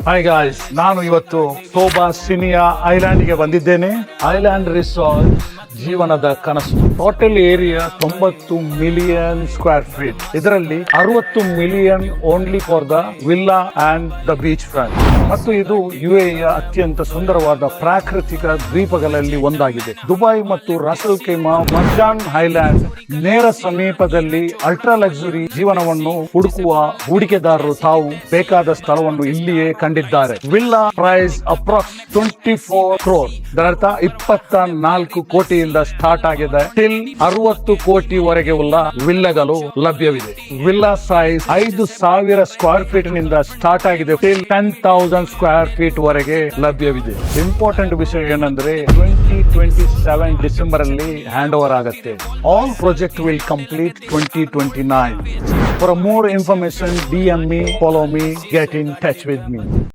Hi guys, ನಾನು ಇವತ್ತು ಸೋಬಾ ಸಿನಿಯಾ ಐಲ್ಯಾಂಡ್ಗೆ ಬಂದಿದ್ದೇನೆ. ಐಲ್ಯಾಂಡ್ ರಿಸಾರ್ಟ್ ಜೀವನದ ಕನಸು. Total area 90 million square feet. ಇದರಲ್ಲಿ 60 million only for the villa and the beach front. ಮತ್ತು ಇದು UAEಯ ಅತ್ಯಂತ ಸುಂದರವಾದ ಪ್ರಾಕೃತಿಕ ದ್ವೀಪಗಳಲ್ಲಿ ಒಂದಾಗಿದೆ. ದುಬೈ ಮತ್ತು ರಾಸಲ್ ಖೈಮಾ ಮರ್ಜಾನ್ ಐಲ್ಯಾಂಡ್ ನೇರ ಸಮೀಪದಲ್ಲಿ ಅಲ್ಟ್ರಾ ಲಕ್ಸುರಿ ಜೀವನವನ್ನು ಹುಡುಕುವ ಹೂಡಿಕೆದಾರರು ತಾವು ಬೇಕಾದ ಸ್ಥಳವನ್ನು ಇಲ್ಲಿಯೇ ಕಂಡಿದ್ದಾರೆ. Villa price approx 24 crore. ಇದರರ್ಥ 24 ಕೋಟಿಯಿಂದ ಸ್ಟಾರ್ಟ್ ಆಗಿದೆ ಟಿಲ್ 60 ಕೋಟಿವರೆಗೆ ಉಳ್ಳ ವಿಲ್ಲಾಗಳು ಲಭ್ಯವಿದೆ. ವಿಲ್ಲಾ ಸೈಜ್ 5,000 ಸ್ಕ್ವೇರ್ ಫೀಟ್ ನಿಂದ ಸ್ಟಾರ್ಟ್ ಆಗಿದೆ ಟಿಲ್ 10,000 ಸ್ಕ್ವೇರ್ ಫೀಟ್ ವರೆಗೆ ಲಭ್ಯವಿದೆ. ಇಂಪಾರ್ಟೆಂಟ್ ವಿಷಯ ಏನಂದ್ರೆ 2027 ಡಿಸೆಂಬರ್ ಅಲ್ಲಿ ಹ್ಯಾಂಡ್ ಓವರ್ ಆಗುತ್ತೆ. All project will complete 2029. For more information, DM me, follow me, get in touch with me.